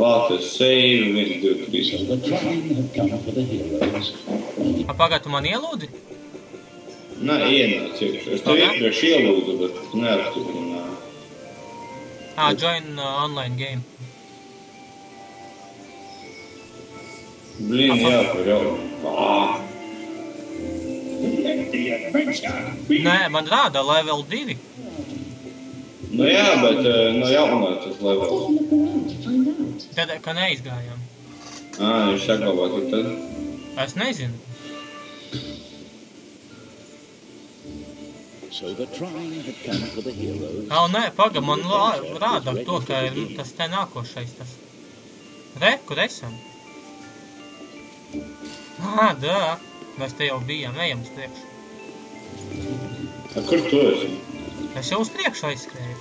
Vācies save, 1, 2, 3. Pagāj, tu man ielūdi? Nē, ienāc iekšā. Es tev iepriekš ielūdzu, bet neapstiprināju. Join online game. Blin, jā, par jau. Nē, man rāda level 2. Nu jā, bet no jaunā tas levels. Tad, ka neizgājām. Viņš saglabā tik tad. Es nezinu. Nē, paga, man rāda to, ka tas te nākošais tas. Re, kur esam? Dā, mēs te jau bijām, ejam uz priekšu. Kur tu esi? Es jau uz priekšu aizskrēju.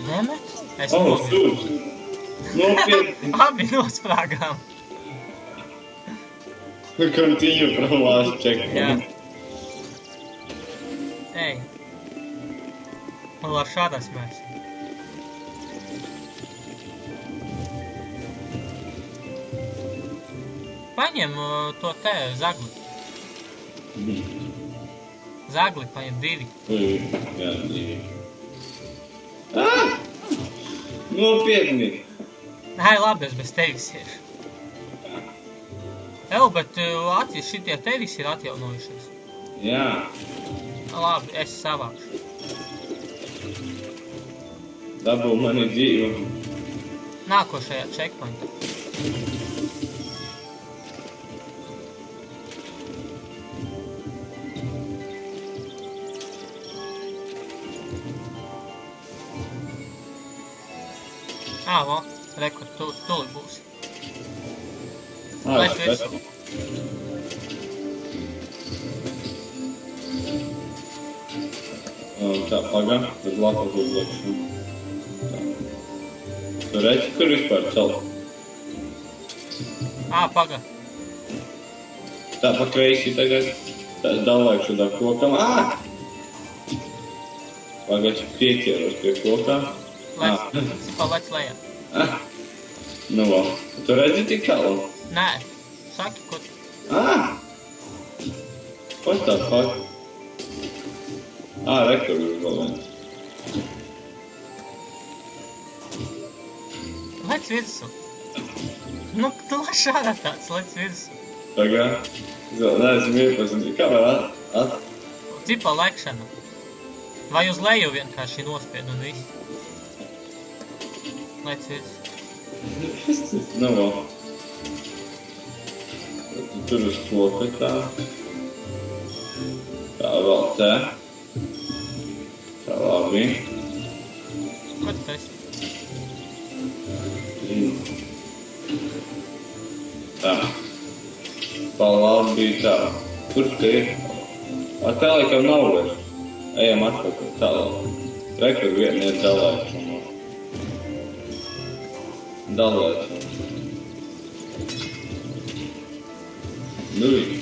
Demet? Es sūdz. Nopietni. Abi nosprāgām. Continue from last checkpoint. Ej. Lai šādas mēs. Paņem to te zagli. Zagli paņem 2. Jā, 2. Nopietni. Nē, labi, es bez tevis iešu. Bet šitie tevis ir atjaunojušies. Jā. Labi, es savākšu. Dabū mani dzīvu. Nākošajā checkpointā. Rekur, tuli būs. Lec visu. Tā, pagā, tad lapas uzlikšu. Tu redzi, kur vispār celt? Pagā. Tā, pa kreisi tagad. Tā, es dalēkšu tā kokam. Pagā, pieķeros pie kokā. Lec lejā. Nu, vēl. Tu redzi tik tālu? Nē, saki, kur. What the fuck? Rekords vēl viens. Lec virsū. Nu, tu šādā tāds, lec virsū. Pagā. Neesmu iepazīstināts. Kā var Cipa lekšana. Vai uz leju vienkārši nospied un viss. Lec virsū. Nu, vēl. Tur uz koka tā. Tā vēl te. Tā labi. Ko tu esi? Tā. Pa labi tā. Kur te ir? Tā laikam nav vairs. Ejam atpakaļ tālāk. Rekur vienu iet dalēšanu. Dalēšanu. Nu viņi.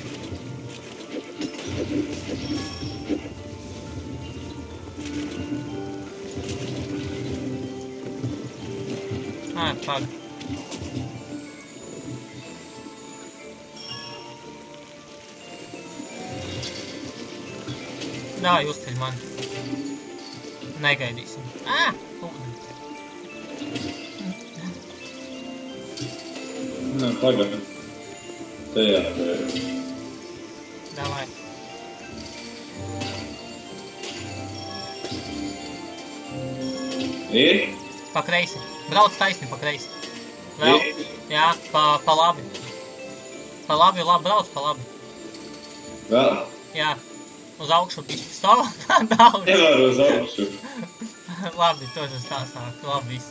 Pag. Dāj, uzceļ mani. Negaidīsim. Ūdens. Nē, pagad. Tajā. Davai. Ir? Pa kreisi. Brauc taisni pa kreisi. Vēl? Jā, pa labi. Pa labi, brauc pa labi. Vēl? Jā. Uz augšu pišķi stāv. Daudz. Nevaru uz augšu. Labi, to es tā sāku. Labi, viss.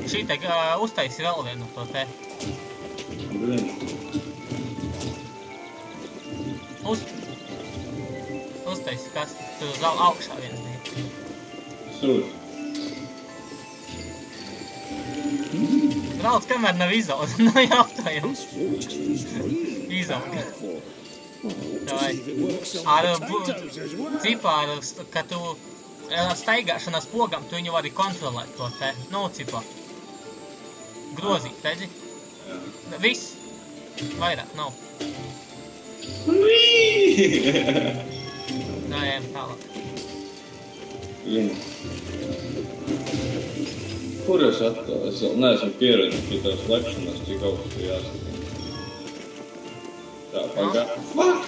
Šī te uztaisi vēl vienu to te. Uztaisi kas? Tur uz augšā viens bija. Sūd. Brauc, kamēr nav izauga. Nav jautājums. Izauga. Davai. Kad tu staigāšanas pogam, tu viņu vari kontrolēt to te. Nu, cipā. Grozīt, redzi? Jā. Viss. Vairāk nav. Nā, ejam tālāk. Kur es atkal? Es vēl neesmu pieredzis pie tās lekšanas, cik augstu jāsaka. Tā, pagā. Fuck!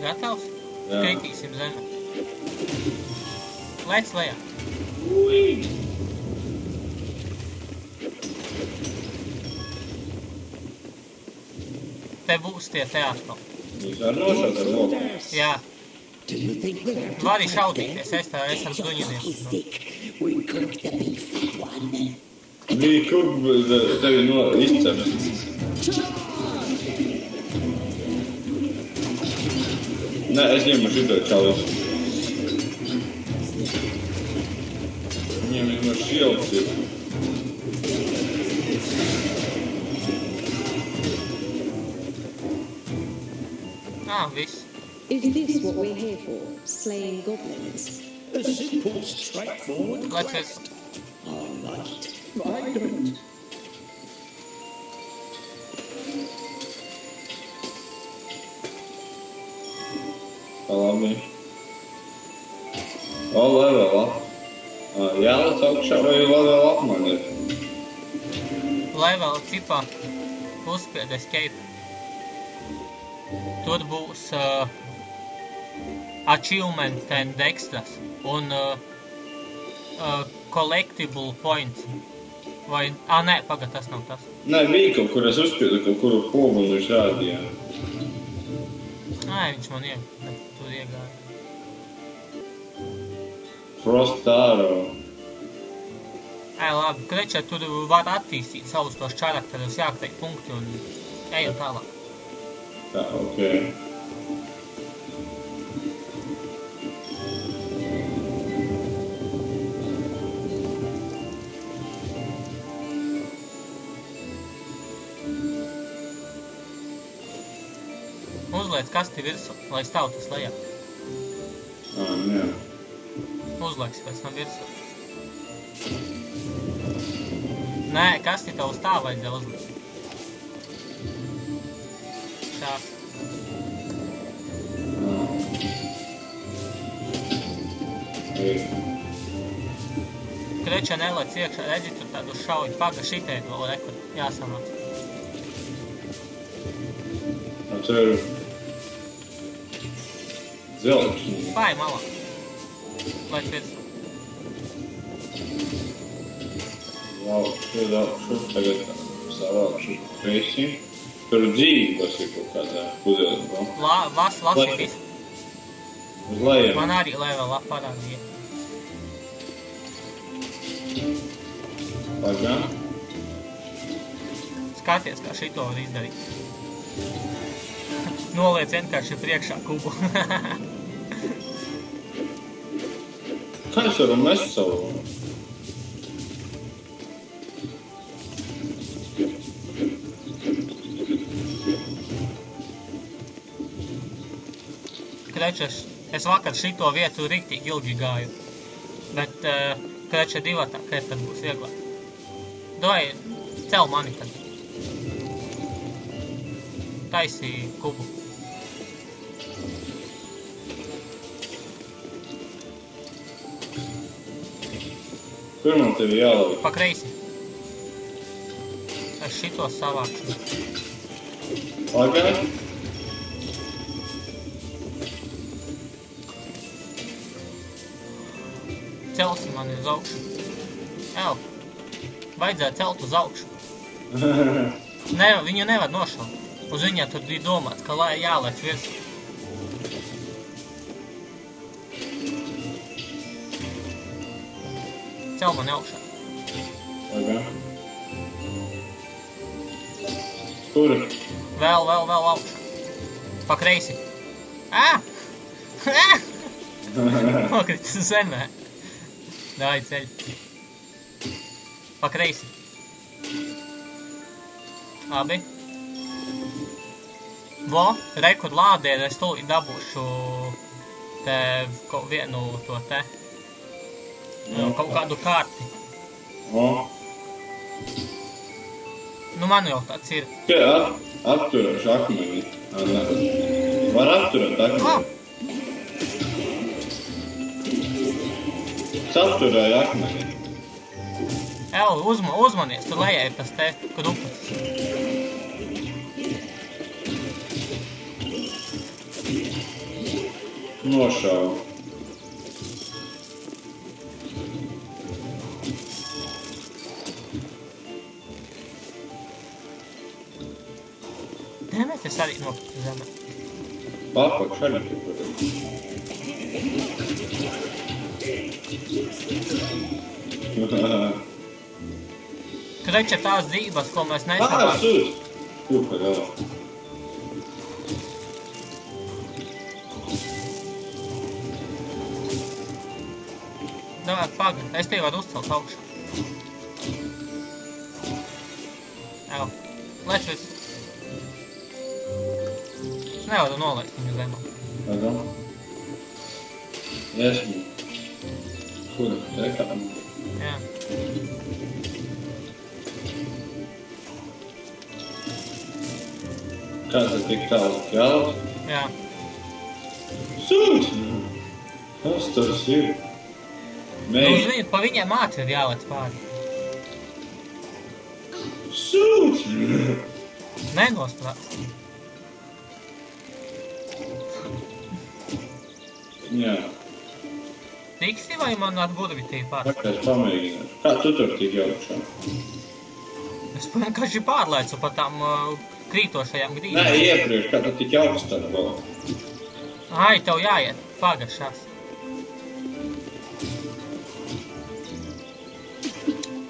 Gatavs? Jā. Kritīsim zemi. Lec lejā. Ui! Te būs tie te atkal. Jūs var nošaut ar loku? Jā. Vari šaudīties, es ar bruņinieku. Bija kur tevi izceps. Nē, es ņemu šito čalis. Viņiem no šilds ir. Viss. Is this what we're here for? Slaying goblins? A simple, straightforward Let's quest. I like it. I don't. Labi. O, level up. Jālec augšā vai level up man ir? Level cipā. Uzspied escape. Tur būs achievement and extras un collectible points. Vai, nē, pagad, tas nav tas. Nē, bija kaut kur, es uzspiedu kaut kuru pogu un viņš rādīja. Nē, viņš man tur iegāja. Frost Arrow. Labi, krečē, tur var attīstīt savus tos čarakterus, jāktei punkti un ejam tālāk. Tā, ok. Uzliec kasti virsū, lai stāv tas lejā. Jā. Uzlieks pēc tam virsū. Nē, kasti tev stāv vajadzēja uzlikt. Šā. Kreča nelec iekšā, redzi, tur tādu šauju. Paga šitēt vēl rekord, jāsamāc. Atceru. Zelčni. Pāj malā. Lec virsū. Valkšu, tagad savākšu kreisi. Tur dzīvības ir kaut kādā puzelē. Lasi visu. Uz lejiem. Man arī level up parādīja. Pagā. Skaties, kā šito var izdarīt. Noliec vienkārši priekšā kubu. Kā es varu mest savu? Krečeš, es vakar šito vietu riktīgi ilgi gāju. Bet kreča divatā, kad tad būs vieglāk. Doj, cel mani tad. Taisī kubu. Kur man tevi jālaik? Pa kreisi. Es šito savākšu. Pagā. Celsi mani uz augšu. Vajadzētu celt uz augšu. Viņu nevar nošaut. Uz viņā tur bija domāts, ka jālec virsū. Cel mani augšā. Pagā. Kur? Vēl augšā. Pa kreisi. Nokritis zemē. Dāj ceļ. Pa kreisi. Labi. Vo, rekur lādē, es tūlīt dabūšu te kaut vienu to te. Kaut kādu karti. O. Nu, man jau tāds ir. Tikai apturēšu akmeni. Var apturēt akmeni. Es apturēju akmeni. El, uzmanies, tu lejai tas te krupas. Nošauju. Demet, es arī nokritu zemē. Papakš arī tur. Tu reči tās dzīvības, ko mēs nesam. Sūds! Kur pa galā? Davāt paga, es tev varu uzcelt augšā. Jau, lec visu. Es nevaru nolaist viņu zemā. Pagam. Esmu. Kur? Rekām? Jā. Kāds ir tik tālu jālauc? Jā. Sūds! Kas tas ir? Pa viņiem ātri ir jālec pāri. Sūds! Nenosprāst. Jā. Tiksi vai man ar burvitību pāri? Tāpēc pamēģināšu. Kā tu tur tik jaukšā? Es vienkārši pārlaicu pa tām krītošajām grīdām. Nē, iepriekš, kā tu tik augstā vēl. Ai, tev jāiet. Pagašās.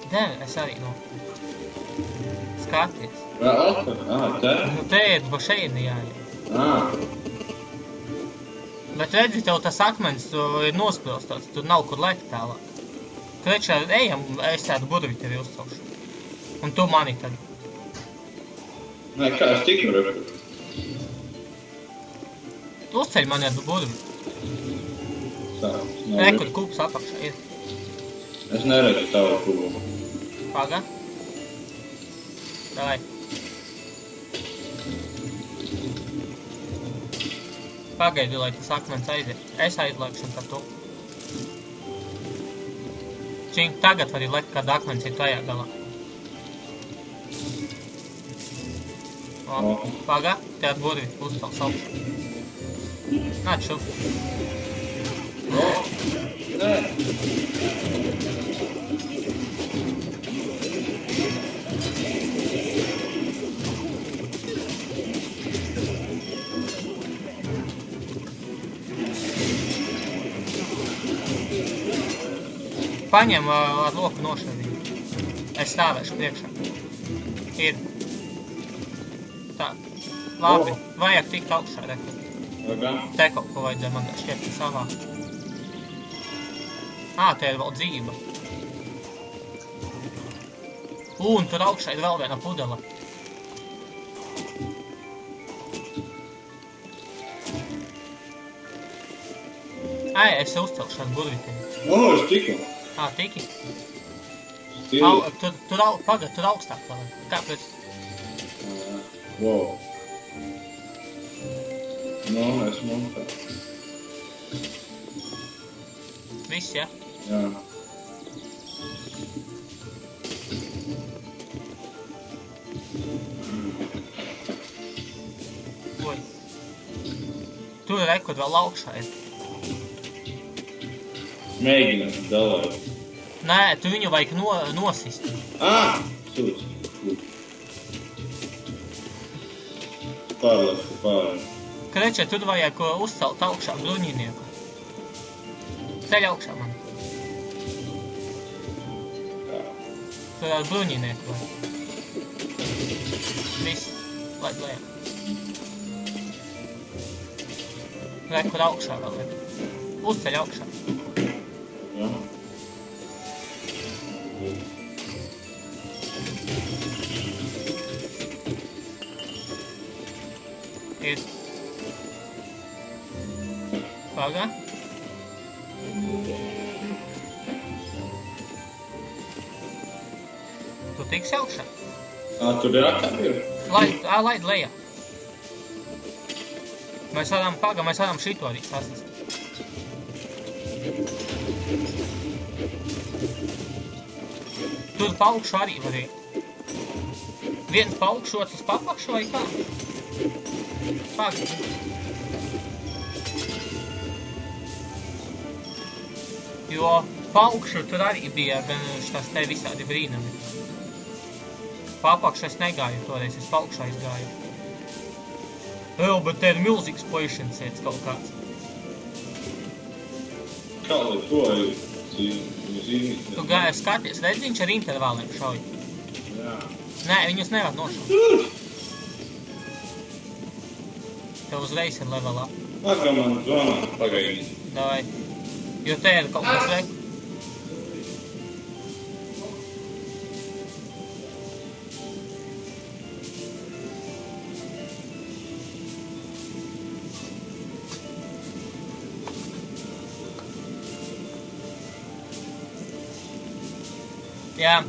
Devi, es arī Skaties. Vēl atpakaļ? Te? Nu, te ir pa šeini jāiet. Bet redzi, tev tas akmens ir nosprostots, tur nav kur lekt tālāk. Krečā, ejam, es tādu burvi tevi uzcelšu. Un tu mani tad. Nē, kā es tiku reku? Uzceļ mani ar burvi. Tā. Rekur kups apakšā ir. Es neredzu tavu kubu. Paga. Davai. Pagaidi, lai tas akmens aiziet. Es aizlēkšu par to. Čink, tagad var lekt, kad akmens ir tajā galā. O, paga, te ar burvi uzcels augšā. Nāc šup. O, nē. Paņem ar loku nošavīju. Es stāvēšu priekšā. Ir. Tā. Labi. Vajag tikt augšā, reku. Te kaut ko vajadzēja man šķiet savā. Te ir vēl dzīva. Un tur augšā ir vēl viena pudela. Es uzcelšu ar burvitēm. Es tiku. Tiki? Stīvi. Tur augstāk vēl. Kāpēc? Wow. Esmu tā. Viss, ja? Jā. Oi. Tur rekur vēl augšā ir. Mēģināt dalēt. Nē, tu viņu vajag nosist. Sūds. Pārlēšu pāri. Kreče, tur vajag uzcelt augšā bruņinieku. Ceļ augšā man. Tur ar bruņinieku vajag. Viss, laid lejā. Rekur augšā vēl ir. Uzceļ augšā. Jā. Ir. Pagā. Tu tiksi augšā? Tur ir akāpīri? Laid lejā. Mēs varam šito arī sasist. Tur pa augšu arī var iet. Viens pa augšu, otrs pa apakšu vai kā? Pagad. Jo pa augšu tur arī bija gan šitās te visādi brīnumi. Pa apakšu es negāju toreiz, es pa augšu aizgāju. Bet te ir milzīgs poišanas iet kaut kāds. Kā lai to ir zīmīt? Tu gāji skaties, redz, viņš ar intervāliem šauj. Jā. Nē, viņus nevar nošaut. Tev uzreiz ir levelā. Kā man zvana pagaidīt? Davai. Jo te ir kaut kas rek. Jā.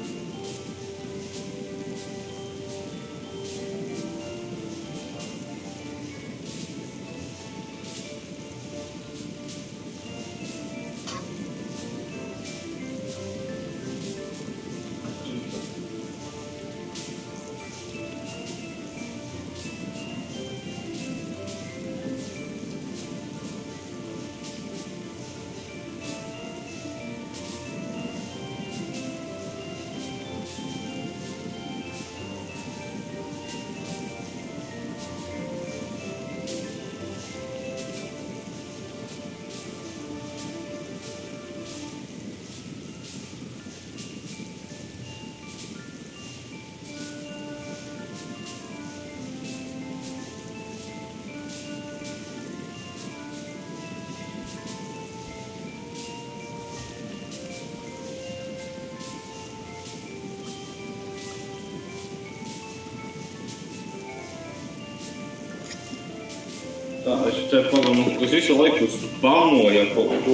Tā, es te pagamu, es visu laiku spamoju kaut ko.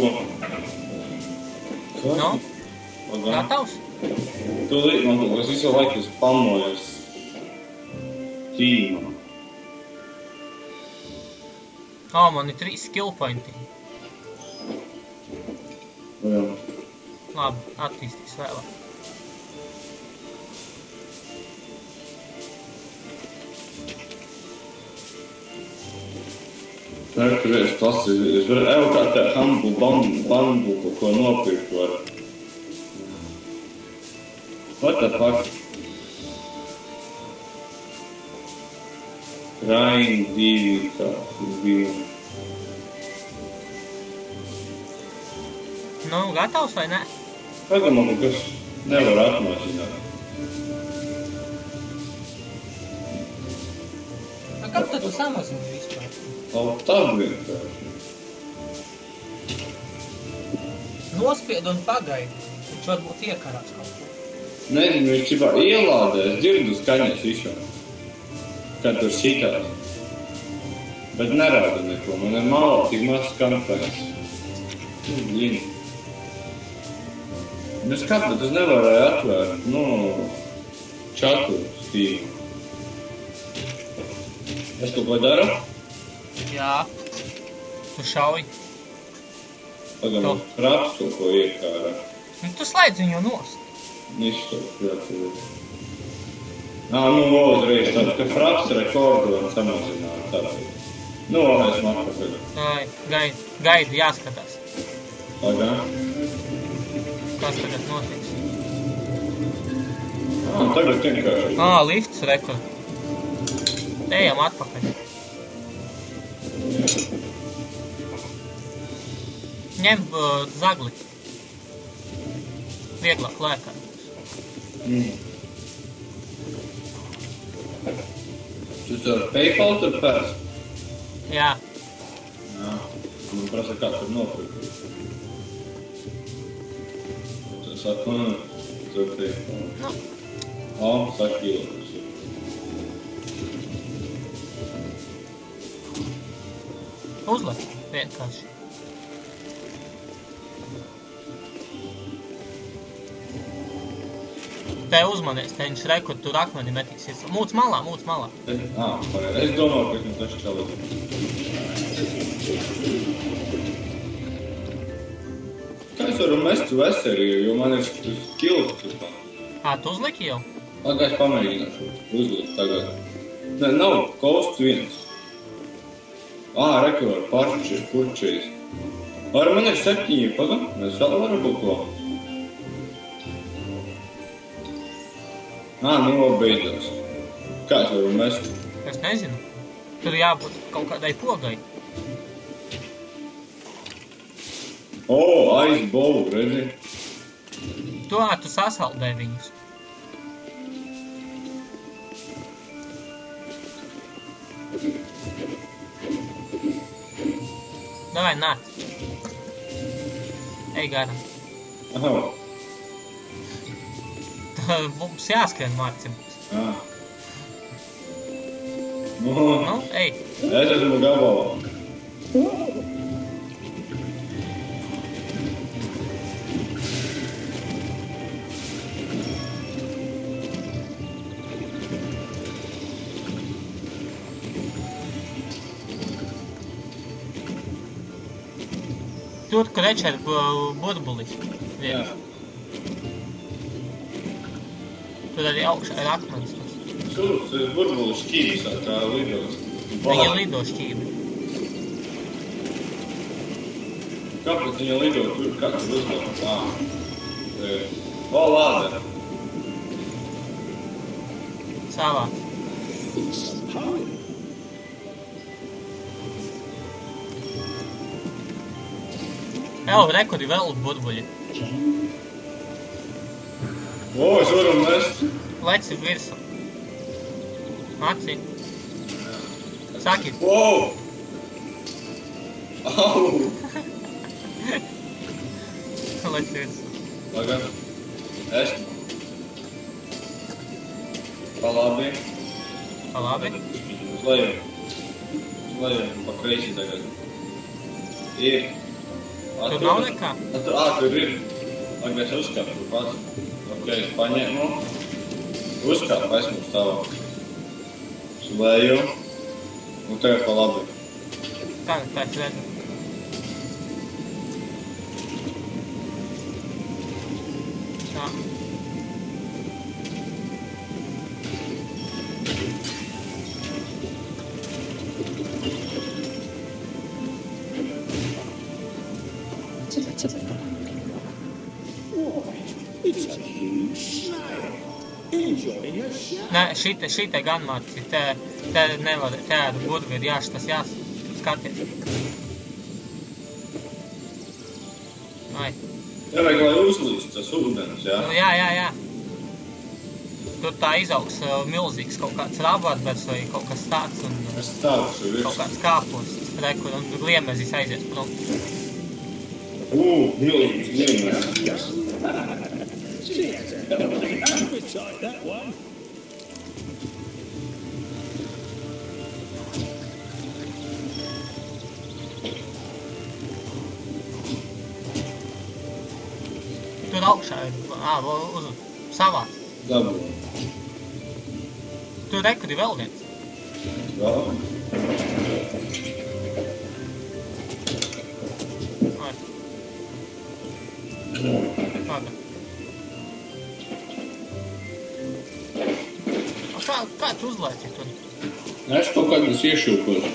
No? Gatavs? Tu līdz man to, es visu laiku spamoju tīmā. Man ir 3 skill pointi. Jā. Labi, attīstīs vēlāk. Nē, tur ir tas, es varu kā tā humble bandu kaut ko nopirkt var. What the fuck? Rain 2, kā bija. Nu, gatavs vai ne? Tagad man kaut kas nevar atmašināt. Kāpēc tad tu samazini vispār? Tā vienkārši. Nospied un pagaidi. Viņš varbūt iekarās kaut ko. Nezinu, viņš čipā ielādē, es dzirdu skaņas visā. Kad tur šitās. Bet nerāda neko, man ir malā tik maz skanpēs. Blin. Nu skatu, tas nevarēja atvērt, čatu stīvu. Es kaut ko daru? Jā. Tu šauj. Pagam, fraps kaut ko iekārā. Tu slaidz viņu nost. Izstot, jā, tur ir. Uzreiz tāds, ka fraps rekordu un samazināt tāpēc. Esmu atpakaļ. Gaidi, jāskatās. Pagā. Kas tagad notiks? Tagad vienkārši. Lifts rekord. Ejam atpakaļ. Ņem zagli. Vieglāk lēkā. Tu ar PayPal tur pēc? Jā. Man prasa, kā tur nopirkt. Tu saka, tur PayPal. Saka, Uzliek vienkārši. Te uzmanies, te viņš rekur, tur akmeni metiksies. Mūc malā. Es domāju, ka viņš taču čalis. Kā es varu mest veselīju, jo man ir skills tur tā? Tu uzliki jau? Kā es pamēģināšu uzlikt tagad. Ne, nav kosts viens. Reku var parčis, kurčīs. Man ir 7, pagam, mēs vēl varam kaut ko. Nu beidzās. Kā es varu mest? Es nezinu. Tur jābūt kaut kādai pogai. Ice bowl, redzi? Tu sasaldē viņus. Davai, nāc. Ej garam. Mums jāskrien Mārcim. Nu, ej. Es esmu gabalā. Tur, kur rečer burbulis. Jā. Tur arī augšā ir akmenis. Tur burbulis šķības, kā lidos. Viņa lido šķībi. Kāpēc viņa lido tur katru uzdevumu? Lāde. Savā. Rekuri vēl burbuļi. Es varu mest. Leci virsū. Maci. Saki. Leci virsū. Tagad. Es. Palabi. Uz leju. Pa kreisi tagad. Ir. Tur nav nekā? Tur ir. Tagad es uzkāpu pats. Es paņēmu. Uzkāpu, esmu stāvā. Uz leju. Un tagad pa labi. Tagad tā es redzu. Tā. Nē, šī gan Mārci, te nevar, te ar burgeri tas jāskaties. Vai. Jāvajag, lai uzlīst tas ūdens, jā? Nu, jā. Tur tā izaugs milzīgs kaut kāds rabarbers vai kaut kas tāds un kaut kāds kāposts, rekur un gliemezis aizies prom. Milzīgs gliemezis. Appetite, that one. Tur augšā ir, uz savā. Dabū. Tur rekuri vēl viens. Jā. Kā tu uzlaici tur? Es kaut kādas iešūkos.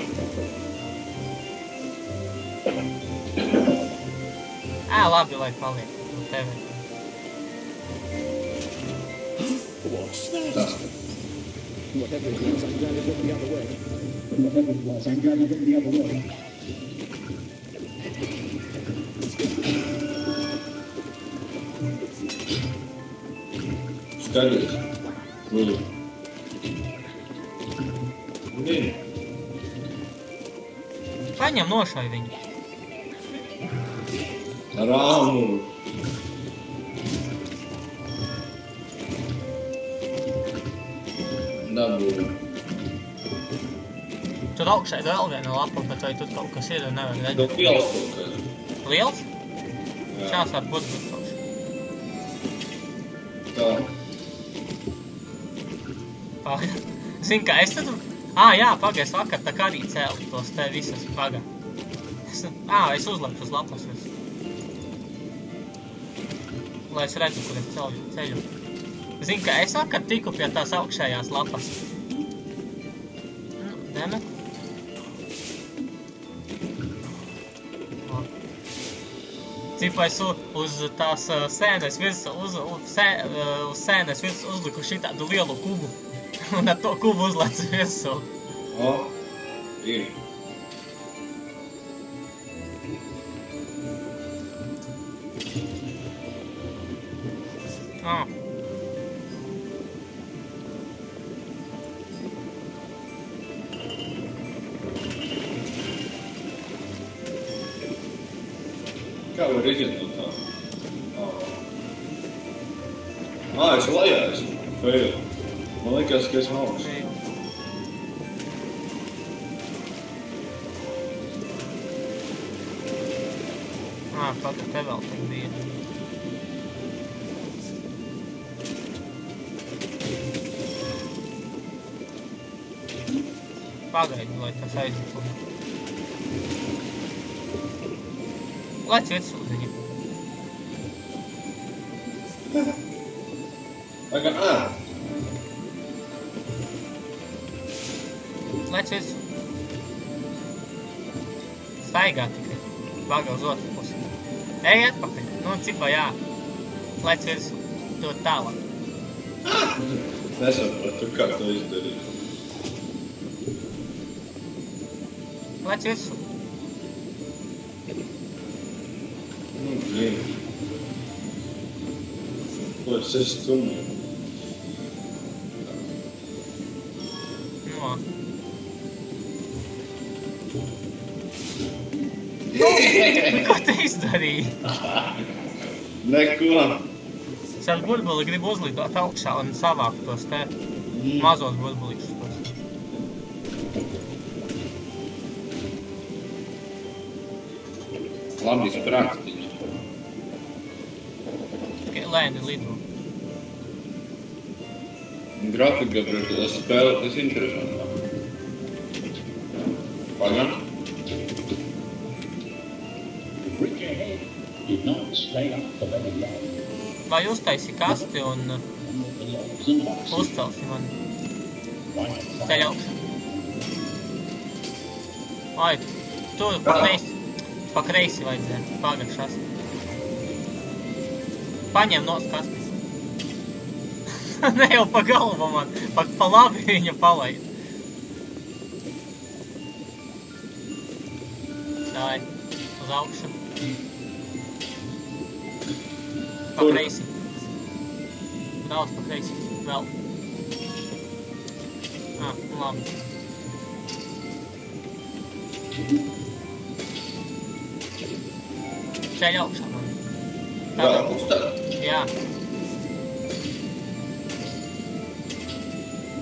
Labi, lai paliek tevi. What's that? Tas. Whatever it was, I'm glad I went the other way. Skaties. Lūdzu. Paņem nošai viņu. Rāmu. Dabūju. Tur augšā ir vēl viena lapa, bet vai tur kaut kas ir, nevar redzēt. Tur liels kaut kas. Liels? Jā. Šās var būt būtoši. Tā. Zini, kā es tad... Jā, paga, es vakar tā kā arī cēlu tos te visas, paga. Es uzlepu uz lapas visu. Lai es redzu, kur es ceļu. Zini, kā es vakar tiku pie tās augšējās lapas. Deme. Cipa es uz tās sēnes virsmu, uz sēnes virsmu uzliku šitādu lielu kubu. Un ar to kubu uzlēc virsū. Ir. Kā var iziet no tā? Es lejā esmu. Fail. Man liekas, ka esmu augšā. Pagad, te vēl tik bija. Pagaidi, lai tas aizliku. Lec virsū, ziņu. Lec virsū. Staigā tikai. Paga uz otru pusi. Ej atpakaļ. Cipā, jā. Lec virsū. Dod tālāk. Nesapratu, kā to izdarīt. Lec virsū. Ko es stumju? Ko te izdarīji? Neko. Es ar burbuli gribu uzlidot augšā un savākt tos te mazos burbulīšus. Labi sprākstiņi. Tikai lēni lido. Grafika priekš tā spēle, tas interesantā. Pagam? Vai uztaisi kasti un uzcelsi mani? Ceļ augšā. Ai, tur pa kreisi vajadzēja, pagakšās. Paņem nos kastis. Ne jau pa galvu man, pa labi viņa palaid. Dai, uz augšu. Pa kreisi. Daudz pa kreisi. Vēl. Labi. Ceļ augšā man. Vēl uzstāv? Jā.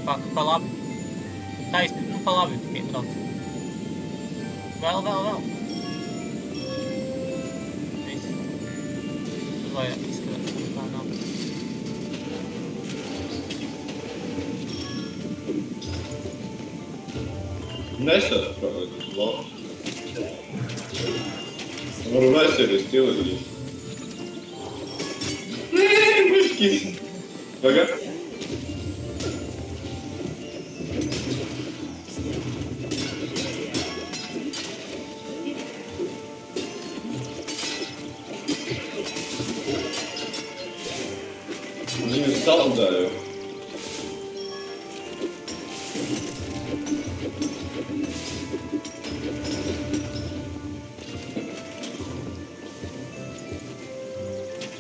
Pa labi. Taisni, pa labi tikai brauc. Vēl. Viss. Tur vajag izskatāt, tā nav. Nesapratu, labi. Varu vesēries tilīgi. Miškis. Pagad. Viņu saldēju.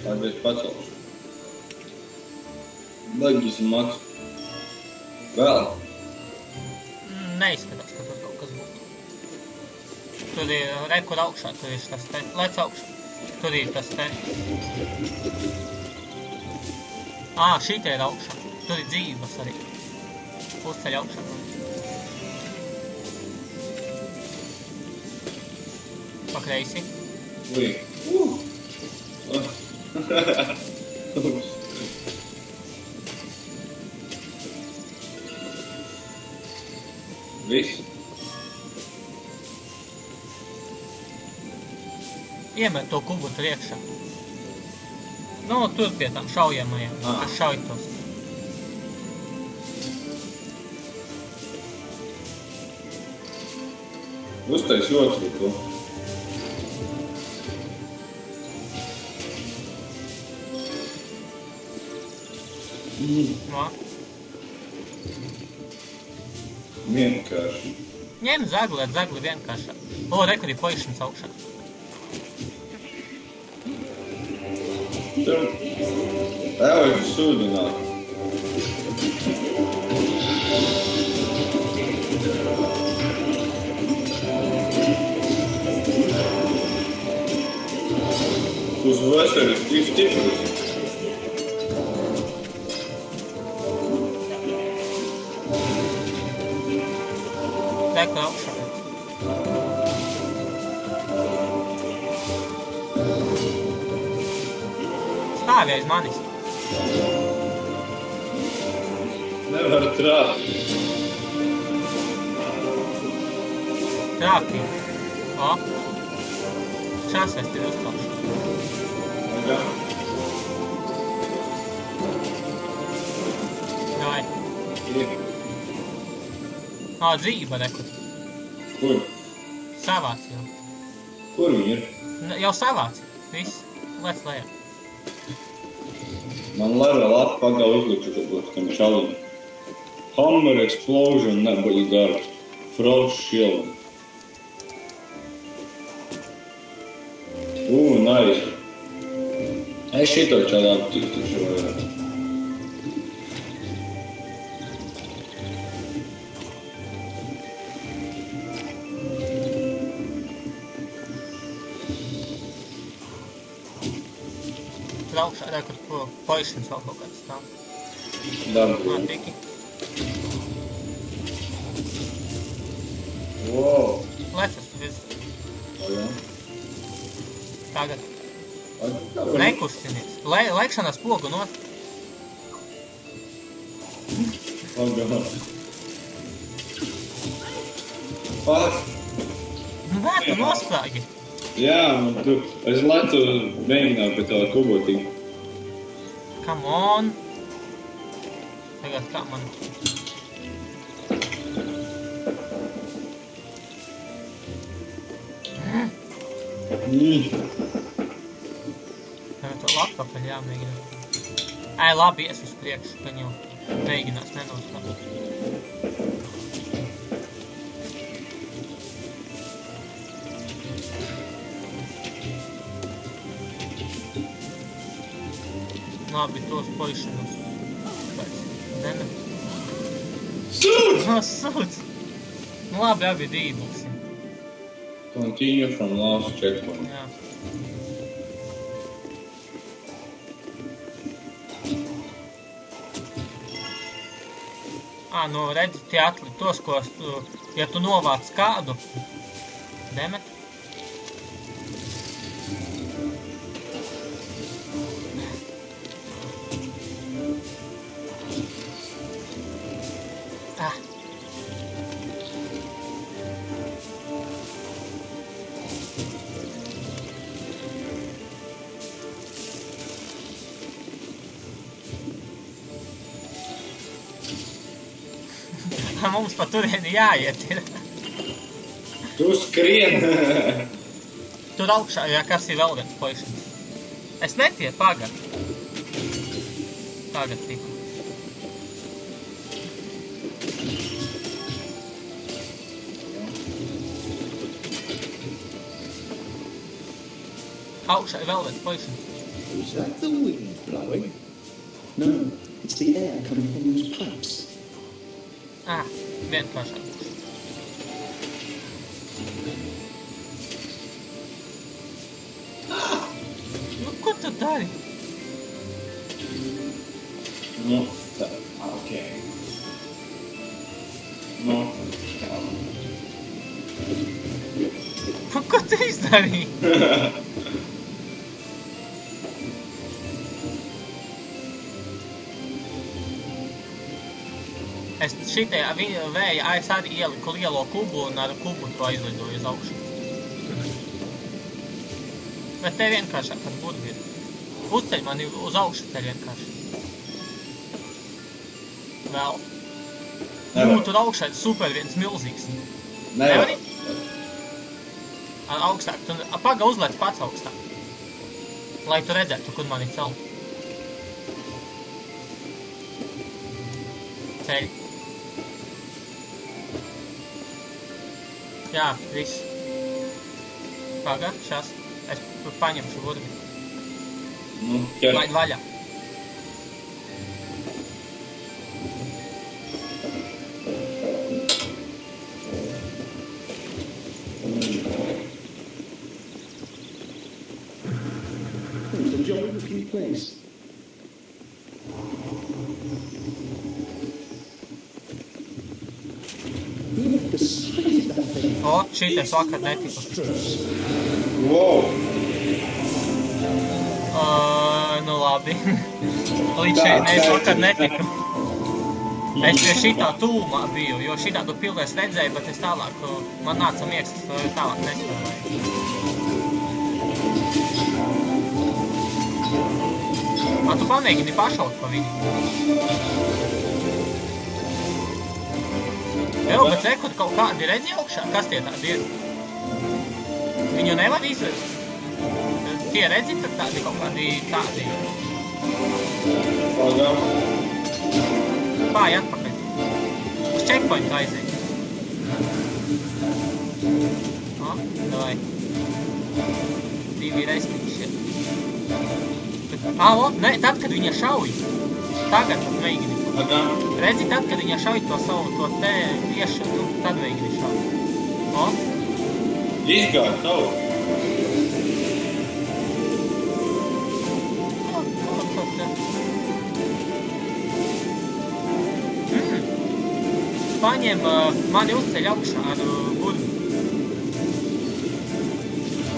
Tagad pacelšu. Baigis maks. Vēl? Neizskatās, ka tur kaut kas būtu. Tur ir rekur augšā, tur ir tas te. Lec augšā. Tur ir tas te. Šī te ir augšā. Tur ir dzīves arī. Uzceļ augšā. Pa kreisi. Ui. Viss. Iemet to kubu tur iekšā. Nu, tur pie tām šaujamajām, kas šauj tos. Uztais otru to. No. Vienkārši. Ņem zagli vienkāršāk. O, re, kur ir poišņas augšā. Tur Ēleģi sūdināt. Uz veselis tik stiprus. Reku augšā. Stāvi aiz manis. Nevar trāt. Trāpī. O. Šāsvēs ir uzcelšu. Jā. Dai. Ir. Ā, dzīva, reku. Kur? Savāc jau. Kur viņi ir? Jau savāc. Viss. Lec lejā. Man level up pagal uzlikšu tam čalim. Hammer explosion nebija darbs. Frost shield. Nice. Es šito čadā tikšu vairāk. Augšā, re, kur poišņas vēl kaut kāds stāv. Dabūju. Tiki. Wow. Lecas tu viss. O jā. Tagad. Tagad. Nekustinies. Lekšanās pogu not. Pagad. Fuck. Nu, nē, tu nosprāgi. Jā, man tu. Es lecu mēģināju pie tā kubotīm. Come on. Tagad kā man. Tagad to laptopā jāmēģina. Ai, labi, es uz priekšu, gan jau mēģinās nenoskāt. Labi, tos poišanos. Zeme. Sūdz! No, sūdz! Nu labi, abi dībūsim. Continue from last checkpoint. Jā. Nu redzi, tie atli tos, ko ja tu novāc kādu. Demet. Mums pa turieni jāiet ir. Tu skrien! Tur augšā, jā, kas ir vēl viens poišanas. Es netie, pagad. Tagad tiku. Augšā ir vēl viens poišanas. Is that the wind blowing? No, it's the air coming from those pipes. Vienkāršāk. Nu, ko tu dari? Nu, tā, ok. Nu, tā. Ko tu izdari? arī. Es šitajā vēja es arī ieliku lielo kubu un ar kubu to izlidoju uz augšu. Bet te vienkāršāk ar burgeri. Uzceļ mani uz augšu ceļ vienkārši. Vēl. Tur augšā ir super viens milzīgs. Nevari? Ar augstāk. Paga uzlēc pats augstāk. Lai tu redzētu, kur mani celt. Ceļ. Jā, viss. Paga, šās. Es paņemšu burgeri. Laid vaļā. It's a jolly looking place. Look at the size of that thing. O, šitais vakar netiku. Wow! Nu labi. Līdz šeit es vakar netiku. Es pie šitā tūmā biju, jo šitā tu pildēs redzēju, bet es tālāk, man nāca miegs, tālāk nespēlēju. Tu pamēģini pašaut pa viņu. Jā, bet rekur kaut kādi redzi augšā, kas tie tādi ir? Viņu nevar izvest. Tie redzi, tad tādi kaut kādi tādi. Pagām. Pāri atpakaļ. Uz checkpointu aiziet. O, davai. 2 reizes šeit. O, ne, tad, kad viņa šauj. Tagad mēģini. Pagām. Redzi, tad, kad viņa šauj to savu, to te tieši, tad mēģini šauj. O. Izgāja savu. Paņem mani uzceļ augšā ar burgu.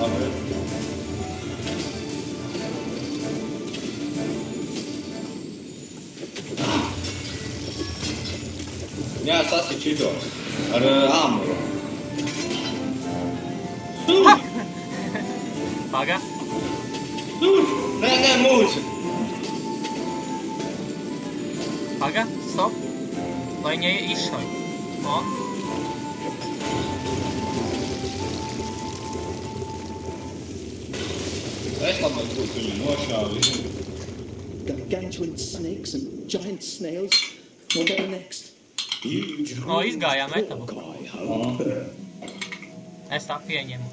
Labi. Jā, sasit šito. Ar āmuru. Stūr! Paga. Stūr! Nē, mūsu! Paga, stop. Lai viņa izšauj. O. Es labāk būtu viņu nošāvi. Gargantuan snakes and giant snails. What about next? Huge O, izgājām etapu. I hope. Es tā pieņemu.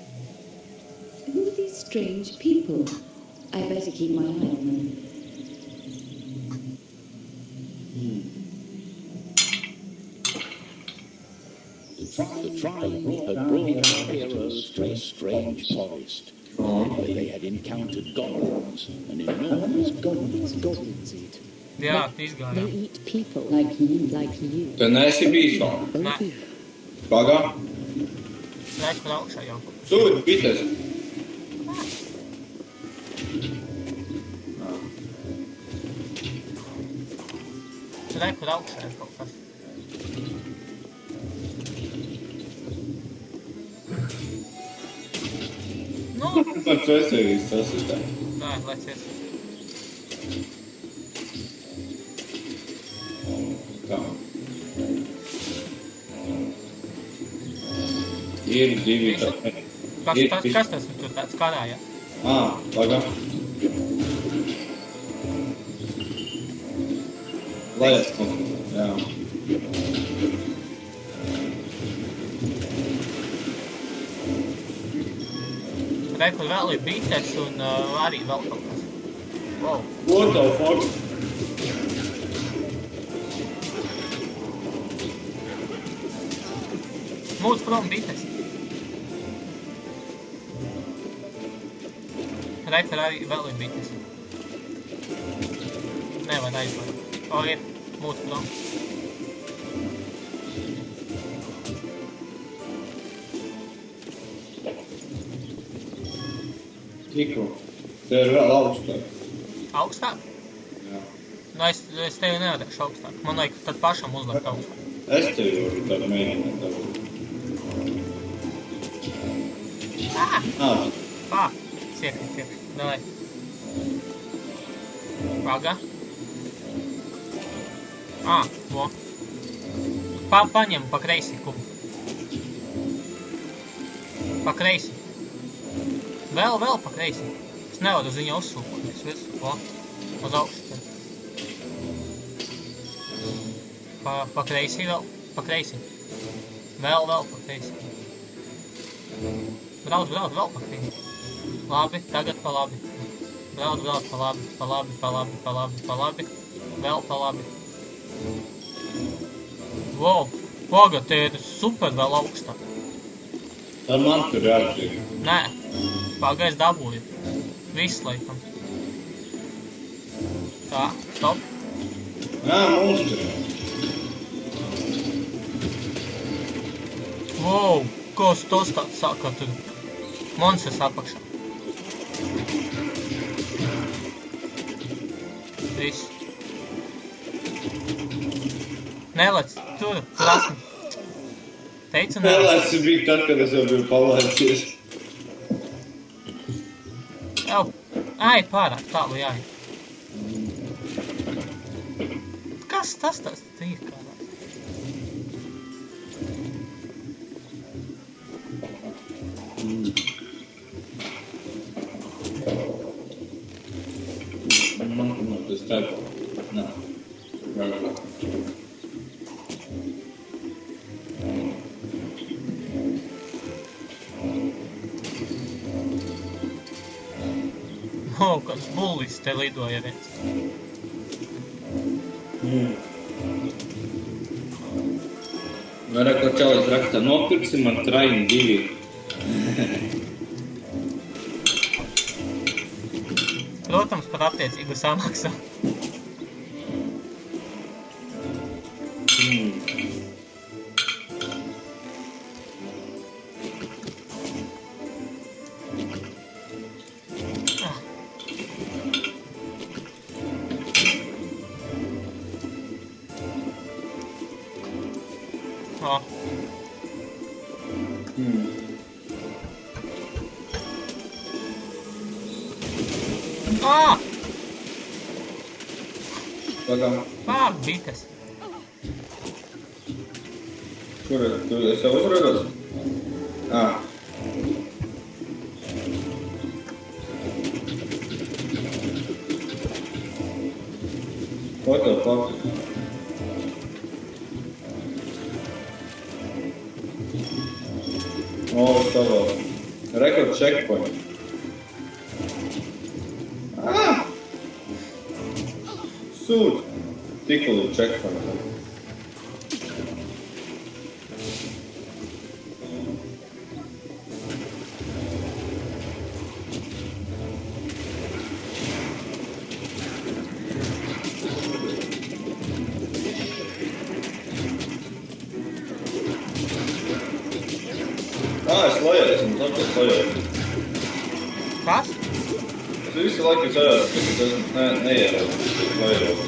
Who are these strange people? I better keep my eye on them. The tribe had brought our heroes to a strange forest, where they had encountered goblins, an enormous Goblins eat. Jā, They izgājām. eat people like you. Tu neesi bijis vēl. Nē, Pagām. redz, kur augšā jau. Sūdi, bites. Redz, kur augšā ir kaut kas. Nu, Par tu esi viss sasitā. nē, lecies. Kā? Ir 2 tādi. Kas tas tur tāds karāja? Pagām. Laies mums, jā. Redz, kur vēl ir bites un arī vēl kaut kas. Wow. What the fuck? Mūs prom bites. Redz, kur arī vēl ir bites. Nevar aizvar. O, ir mūs prom. Niko, te ir vēl augstāk. Augstāk? Jā. Nu, es tevi nevarēšu augstāk. Man vajag tad pašam uzlikt augstāk. Es tevi varu tad mēģināt dabūt. Ciek. Davai. Paga. Vo. Paņem pa kreisi kubu. Pa kreisi. Vēl pa kreisi. Es nevaru uz viņu uzsūkoties visu. Vo. Uz augstu. Pa kreisi vēl. Pa kreisi. Vēl pa kreisi. Brauc vēl pa kreisi. Labi, tagad pa labi. Brauc pa labi. Vēl pa labi. Wow, paga, te ir super vēl augstāk. Ar man tur jāatzīst. Nē, paga, es dabūju. Viss laikam. Tā, stop. Mums tur. Wow, kas tos tāds saka tur? Monsters apakšā. Viss. Nelec, tur esmu. Teicu, nelec bija tad, kad es jau biju palaicies. Pārāk tālu jāiet. Kas tas ir kādās? Man tas tādu. Nā. Kāds bullis te lidoja viens. Vairāk, ko čalis rakstā, nopirksim ar traini 2. Protams, par attiecīgu samaksu. Bites. Kur tu esi uzrados? Ko tev pakas? Savā. Rekord checkpoint. Sūd. Tikko līdz checkpointam. Es lejos, un tāpēc lejos. Kas? Es visu laiku sajās, ka es esmu neieraudzis, lejos.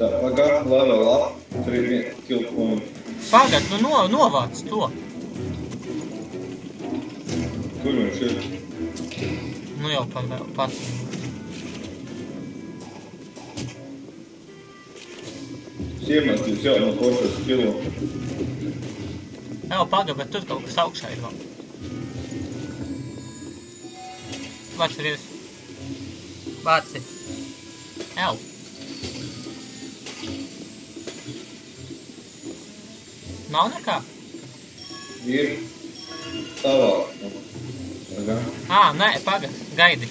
Tā, pagā, level up, 3 kill point. Pagad, nu novāc to. Kur viņš ir? Nu jau pats. Es iemestīs jau no košas skillu. Jau pagad, bet tur kaut kas augšā ir vēl. Vārds ir virs. Vārds ir. Jau. Nav nekā? Ir. Tālāk. Nē, pagad, gaidi.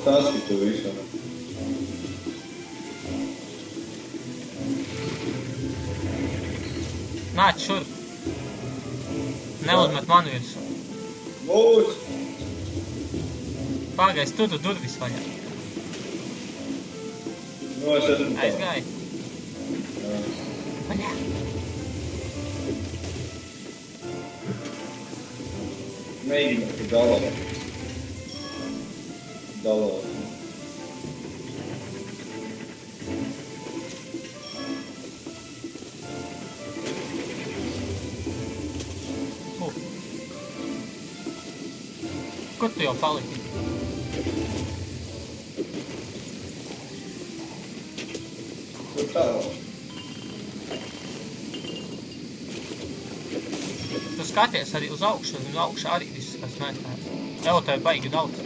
Tas ir tu visu. Nāc šurp. Neuzmet man virsū. Lūdzu. Pagaiz, tu durvis vaļā. Nu, es esmu tā. Aizgāji. Vaļā. Mēģināt, ka dalot. Dalot. Kur tu jau paliki? Kur tālāk? Tu skaties arī uz augšu, un augšā arī viss, kas metā. Tev tev baigi daudz.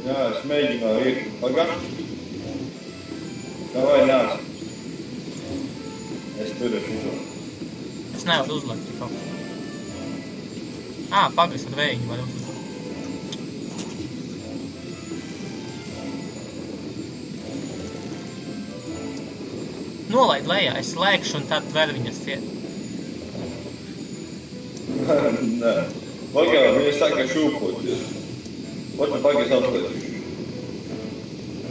Jā, es mēģināju iet. Pagā. Davai nāc. Es tur esmu. Es nevaru uzlekt kaut ko. Pagaiz ar vējiņu var uzlekt. Nolaid lejā, es lēkšu un tad vēl viņas ciet. Nē. Pagā, viņa saka šūpoties. Ota pagais atpētīšu.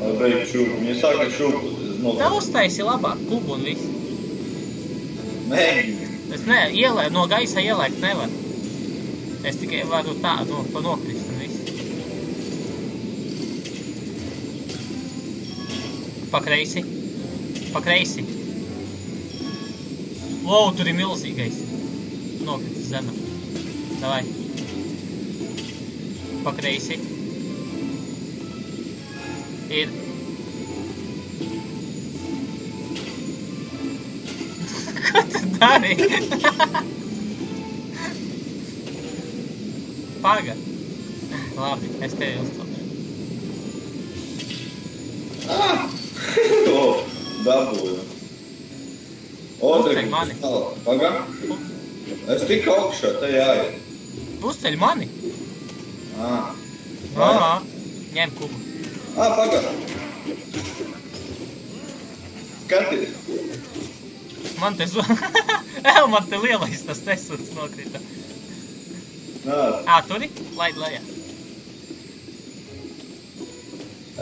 Lai beigtu šūpu. Viņa saka šūpoties. Tev uztaisi labāk kubu un viss. Mēģini. Es no gaisa ielēkt nevaru. Es tikai varu tā nokrist un viss. Pa kreisi. Pa kreisi. Wow, tur ir milzīgais. Nokritis zemē. Davai. Pa kreisi. Ir. Ko tu dari? Paga. Labi, es tevi uzcelšu. O, dabūju. Uzceļ mani. Pagā. Es tik augšā, te jāiet. Uzceļ mani. Ņem kubu. Pagā. Skaties. Man te man te lielais tas tesuns nokrita. Turi? Laid lejā.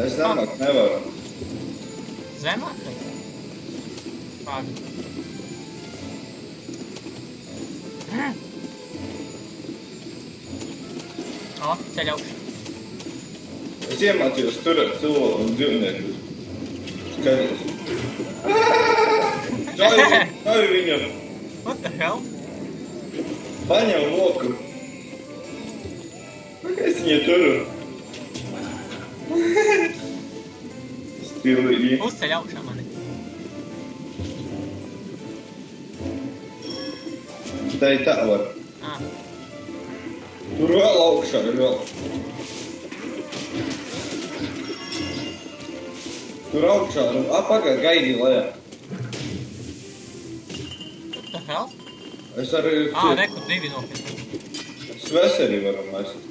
Es zemāk nevaru. Zemāk? Pagā. Ceļ augšu. Es iemācījos turēt cilvēku un dzīvniekus. Skaties. Šauj viņam. What the hell? Paņem loku. Es viņu turu. Stilīgi. Uzceļ augšā mani. Tā ir tā var. Tur vēl augšā ir vēl. Tur augšā ir. Pagā, gaidi lejā. What the hell? Es arī... Reku divi nokrita. Sveseri varam aizsat.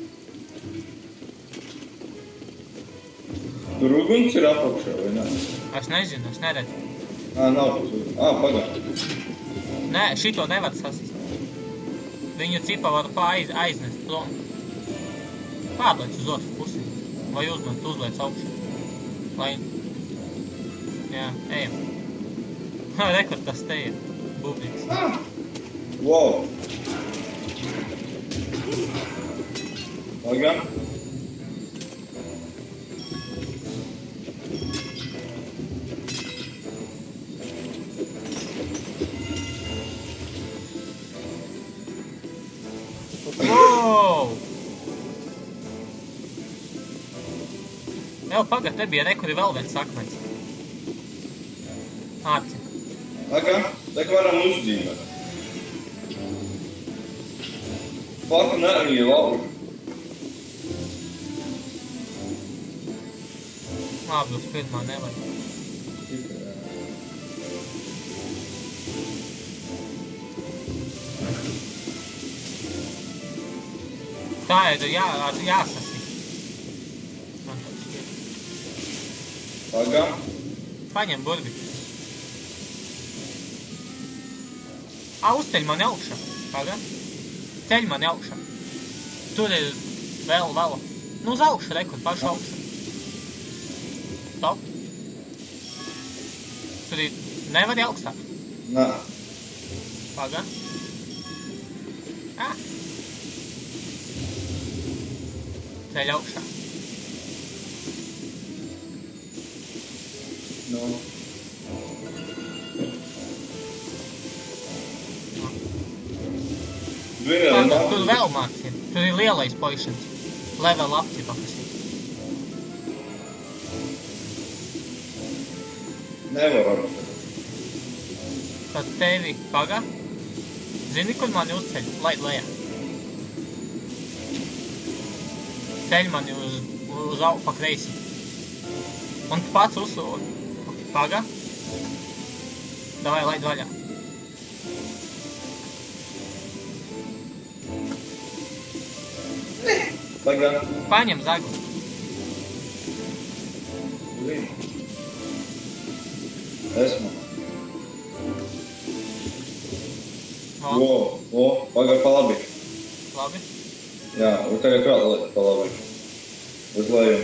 Tur uguns ir apakšā, vai ne? Es nezinu, es neredzu. Nav pus. Pagā. Nē, šito nevar sasist. Viņu cipa var aiznest prom. Pārlēc uz otru pusi. Vai uzlēc augšu. Lai... Jā, ejam. Rekord tas te ir. Bubnīgs. Wow. Pagā. Wow! Jau pagad, te bija rekuri vēl viens akmens. Āci. Pagā, tak varam uzzīmēt. Paka nerīja laužu. Labi, uz pirmā nevajag. Tā ir jāsasīt. Pagā. Paņem burbi. Uzceļ mani augšā. Pagad. Ceļ mani augšā. Tur ir vēl. Nu, uz augšu, rekur, pašu augšu. Stop. Tur ir... Nevari augstāk? Nā. Pagad. Ceļ augšā. Nu. Tur vēl māks ir. Tur ir lielais poišans. Level up, ķipa, kas ir. Nevaram. Tad tevi pagad. Zini, kur mani uzceļ? Laid lejā. Ceļ mani uz augu pa kreisi. Un tu pats uzsūri. Pagad. Davai, laid vaļā. Pagad. Paņem zagu. Esmu. Pagad pa labi. Labi. Jā, un tagad vēl pa labi. Uz leju.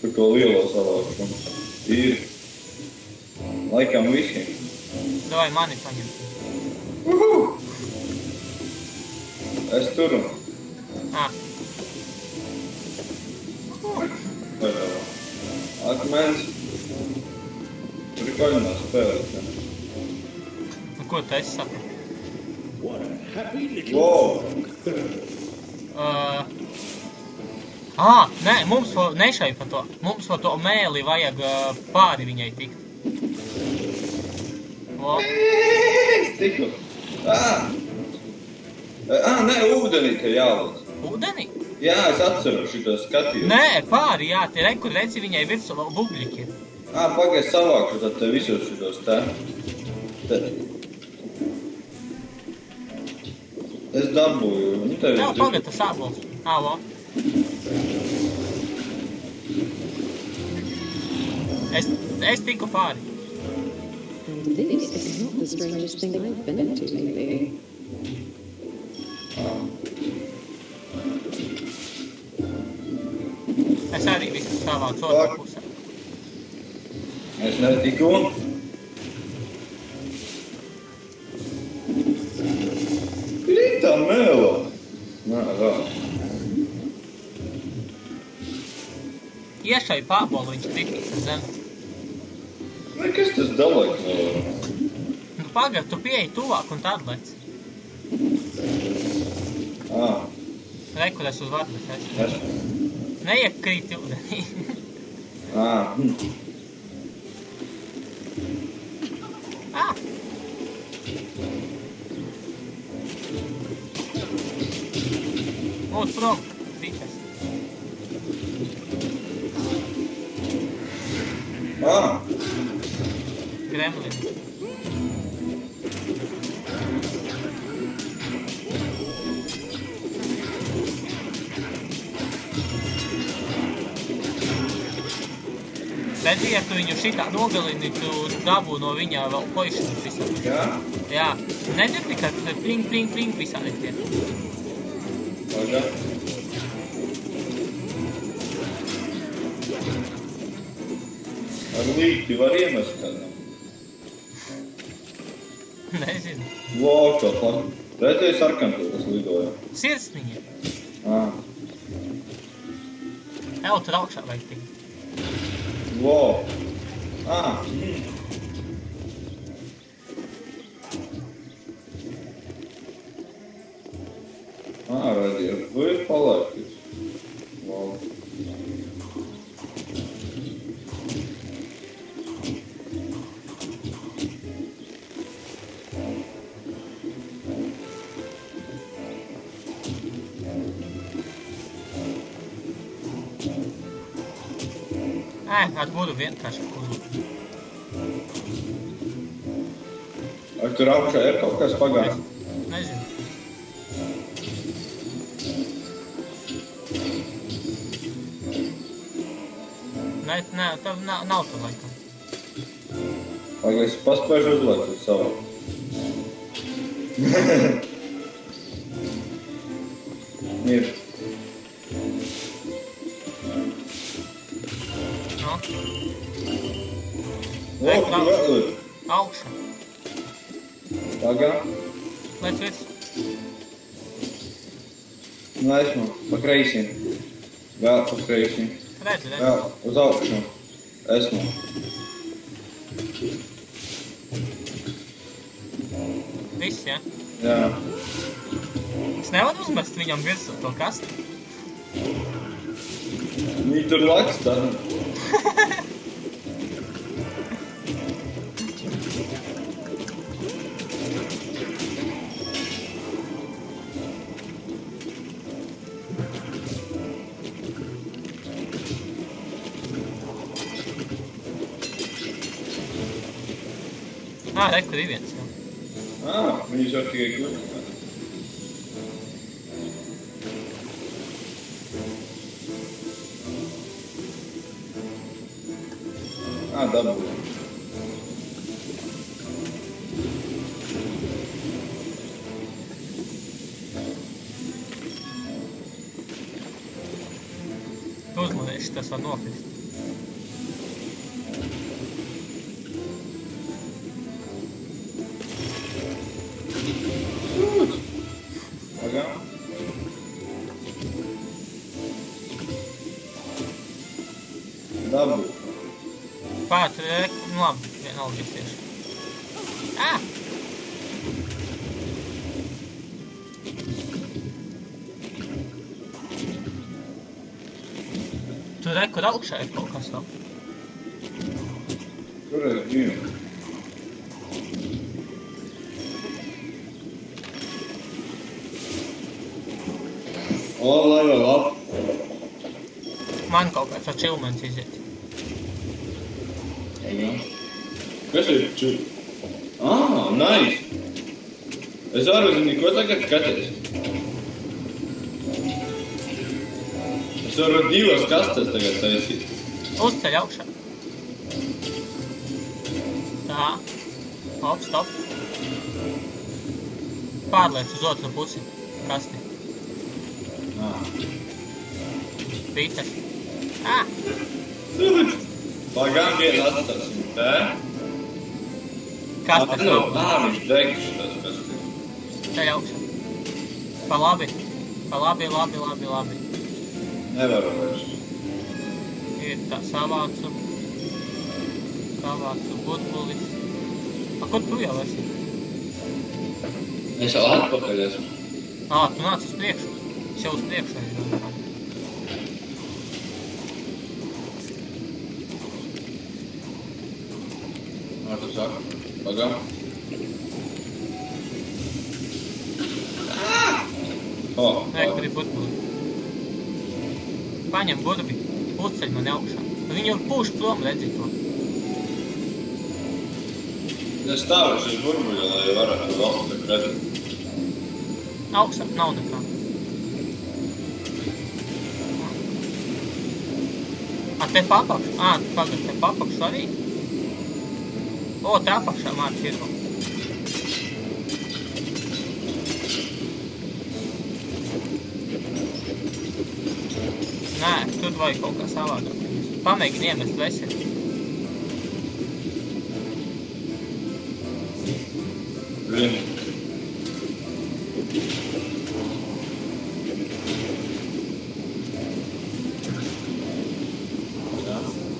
Tur to lielo salaušu. Ir. Laikam visiem. Davai mani paņem. Es turu. Akmens. Tur ir koļinā spēlēt. Nu, ko tu esi saka? What a happy little Wow. Nē, mums nešai pa to. Mums pa to mēli vajag pāri viņai tikt. Tiku. Nē, ūdenī te jālūdz. Ūdenī? Jā, es atceru šito skatīju. Nē, pāri, jā, te rekur redzi viņai virsū vēl bubļiki ir. Pagaid savākšu tad te visos šitos te. Es dabūju. Jā, pagaid tas ābols. Alo. Es tiku pāri. And this is not the strangest thing I've been into lately. Es arī visu savācu otrā pusē. Es netiku. Rītā mēlo. Nā, rā. Iešai pābolu viņš tikīs ar zemi. Kas tas dalēk? Nu pagad, tu pieeji tuvāk un tad lec. Rekur es uz varbūt esmu. Neiekrīti ūdenī. Lūdzu prom, bičes. Gremlini. Redzi, ja tu viņu šitā nogalini, tu dabū no viņā vēl poišanas visādi. Jā? Jā. Nedzirdi, ka pling visādi tie. Pagad. Ar līti var iemest kādam. Nezinu. Kā plak. Redzēji sarkanto, kas lidoja. Sirsniņi. Tur augšā vajag tikt. Redzi, vai ir palēkis? Būtu vienkārši kuzu. Ar tur augšā ir kaut kas pagājis? Nezinu. Nē, tev nav tur laikam. Pagaid, es paspēšu uzlēt uz savu. Ir. Nu, Lūk, tu vēl ir. augšā. Pagā. Lēc virs. Nu, esmu. Pa kreisiem. Vēl pa kreisiem. Redzi. Vēl uz augšu. Esmu. Viss, ja? Jā. Es nevaru uzmest viņam virsū to kasti. Viņi tur lakstā. Ā, re, kur ir viens, jā. Viņus jau tikai kļūt. Dabūju. Uzmanīši, tas var nokrist. Pagā. Dabūju. Pār, nu labi, vienalga ir tieši. Ā! Tu re, kur augšā ir kaut kas vēl? Kur es biju? O, level up. Man kaut kāds achievements iziet. Kas ir ču? Nice! Es varu zini, ko tagad skaties? Es varu divas kastes tagad taisīt. Uzceļ augšā. Tā. Hop, stop. Pārliec uz otru pusi. Kasti. Bites. Ā! Pagām vienu atstāsim. Te? Kastes. Viņš degš tas kastes. Ceļ augšā. Pa labi. Pa labi, labi, labi, labi. Nevaru vairs. Ir tā savācu. Savācu burbulis. A, kur tu jau esi? Es jau atpakaļ esmu. Tu nāc uz priekšu. Es jau uz priekšu aizdodu. Tu saki? Pagā. Nē, kur ir burbuli. Paņem burbi, uzceļ mani augšā. Viņu pūš prom, redzi to. Es stāvēšu uz burbuļa, lai varētu vēl tak redzēt. Augstāk nav nekā. Te papakš? Pagad, te papakš arī? O, te apakšā Mārts ir vēl. Nē, tur vajag kaut kā savādāk. Pamēģini iemest veseli.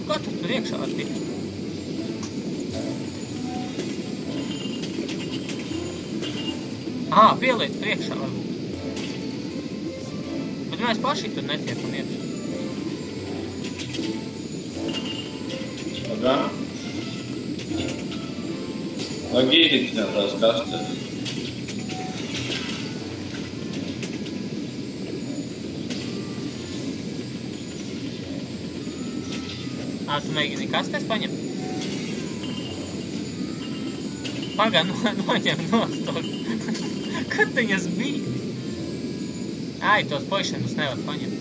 Ko tu tur iekšā var tikt? Pieliet priekšā varbūt. Bet mēs paši tur netiekam iekšā. Pagā. Vajag īritināt tās kastes. Tu mēģini kastes paņemt? Pagā, noņem nost. Kad viņas bija? Tos poišanus nevar paņemt.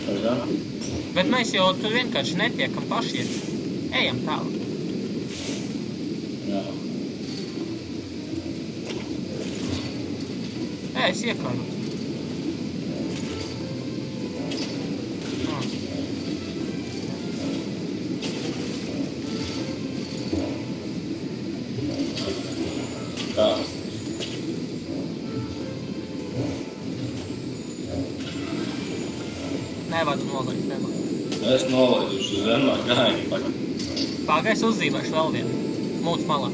Pagā. Bet mēs jau tur vienkārši netiekam paši iekšā. Ejam tālāk. Jā. Jā. Es iekāros. Tā. Nevadu nolaist, nevadu. Es nolaiduši zemā gāju pagaid. Pagaid, es uzzīmēšu vēl vienu. Mūc malā.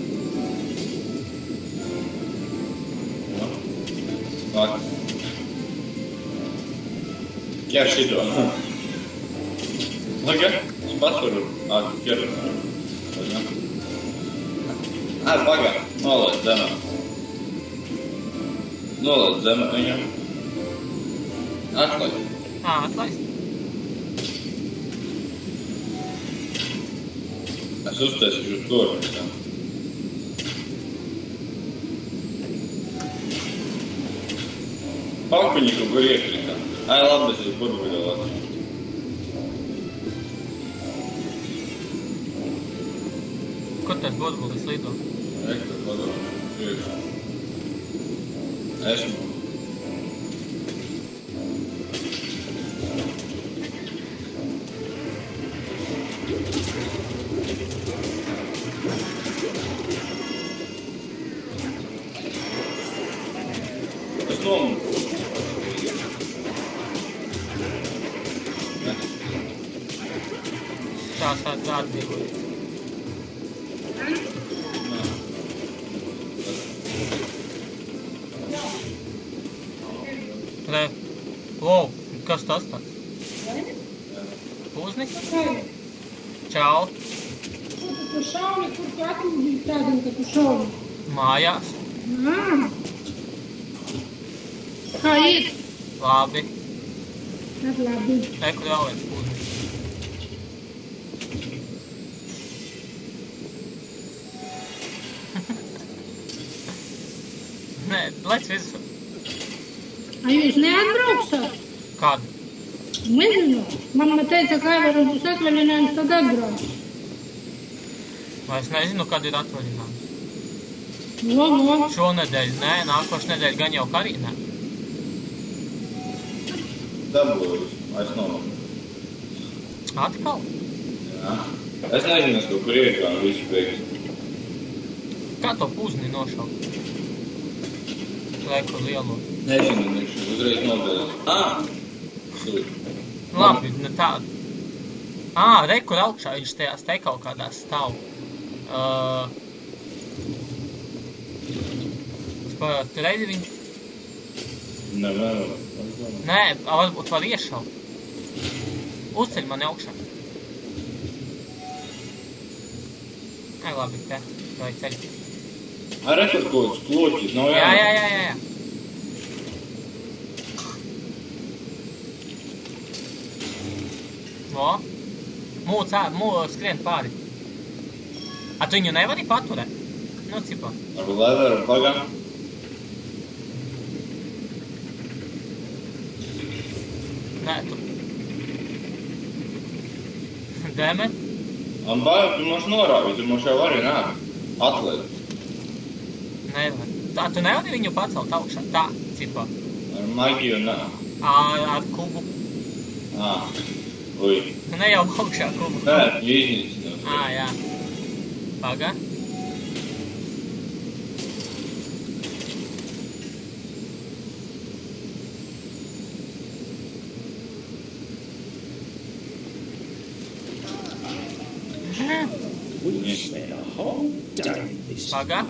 Lāk. Ķer šito. Laga, es pats varu. Ķer. Pagaid, nolaid zemā. Nolaid zemā viņam. Atlaid. Atlaist. Es uztaisīšu tur. Pakpiņi kaut kur iekrita. Labi, es esmu burbuļā Latviju. Kur tas burbulis lido? Ekta padomu. Priekšā. Esmu. Tāds atbīgojas. Re, wow, kas tas tāds? Pūznis? Čau. Kur tu šauni, kur tu atmūdīji tādam, ka tu šauni? Mājās. Kā iet? Labi. Labi. Kur vēl viens pūznis. Nē, lec visu. Jūs neatbrauksāt? Kad? Nezinu. Mamma teica, ka Aivaram būs atvaļinājums, tad atbrauks. Es nezinu, kad ir atvaļinājums. No. Šonedēļ, nē, nākošu nedēļu gan jau arī nē. Dabūju, es nav. Atkal? Jā. Es nezinu, es kaut kur iekāju visu beigšu. Kā to pūzni nošaukt? Vai kur lielo? Nezinu, viņš uzreiz nobēlē. Sūd. Labi, ne tādu. Re, kur augšā viņš tajās te kaut kādās stāv. Tu reizi viņu? Nevaru. Nē, varbūt var iešaut. Uzceļ mani augšā. Labi, te, vai ceļ. Re, tur kaut kāds kloķis, nav Jā. Mūc skrien pāri. Tu viņu nevari paturēt? Nu, cipā. Varbūt leveru pagam. Nē, tu. Dēme? Un bāju, tu mums norāvi, tu mums jau vari nāk. Atliet. Nevar. Tu nevari viņu pacelt augšā? Tā, cipā. Ar magiju nāk. Ar kubu. Ui. Ne jau augšā kubu. Nē, iznīcināt. Jā. Paga. We spent a whole day in this. Paga.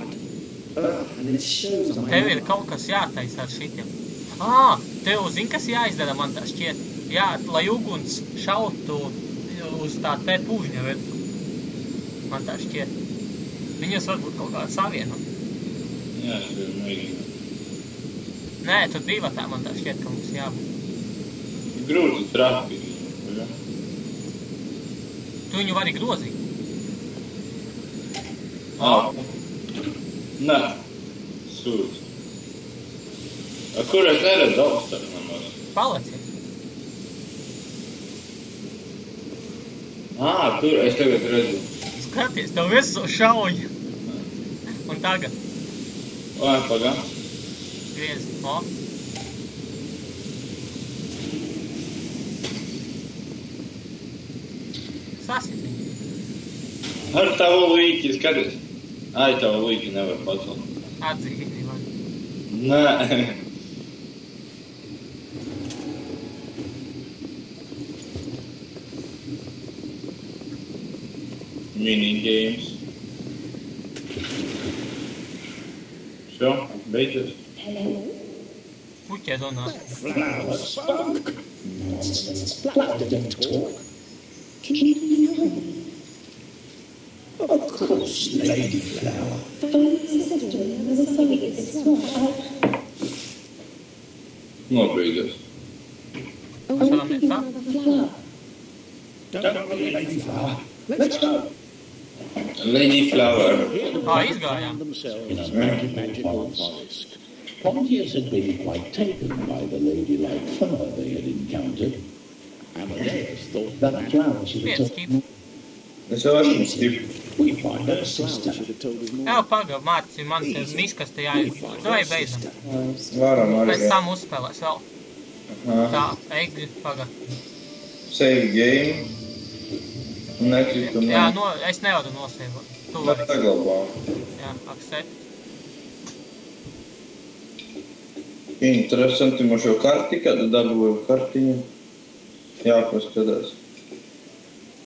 And it shows on my Tev ir kaut kas jātaisa ar šitiem. Tev zini, kas jāizdara, man tā šķiet. Jā, lai uguns šautu uz tā te pūžņa virsmu. Man tā šķiet. Viņus varbūt kaut kā savienot. Jā, es varu mēģināt. Nē, tur divatā man tā šķiet, ka mums jābūt. Grūti trafīt. Tu viņu vari grozīt. Nē. Sūdz. Kur es neredzu augstāk namos? Palacies. Tur es tagad redzu. Skaties, tev visu šauja. Tagad. Lai, pagā. Griez. O. Sasit viņu. Ar tavu līķi, skaties. Ai, tavu līķi nevar pacelt. Atzīgni man. Nē. Minigames. Šo, beidzot. Puķē donā. Flower spoke. Flower didn't talk. Can you help me? Of course, Lady Flower. Phone sister, I was sorry, it's not. Nobeidzot. I want to pick another flower. Don't worry, Lady Flower. Let's go. Lady Flower. Izgājām. Themselves in a magical forest. Pontius had been quite taken by the ladylike flower they had encountered. Amadeus thought that flower should have told him. Es jau esmu stipri. We find her sister. Jā, paga, māci, man te miskastē jāiet. Vai beidzam. Varam arī. Pēc tam uzspēlēs vēl. Tā, eigi, paga. Save game. Nekritu. Jā, es nevaru nosēvot. Tu Bet vari. saglabā. Jā, accept. Interesanti, man šo karti, kad dabūju kartiņu. Jāpaskatās.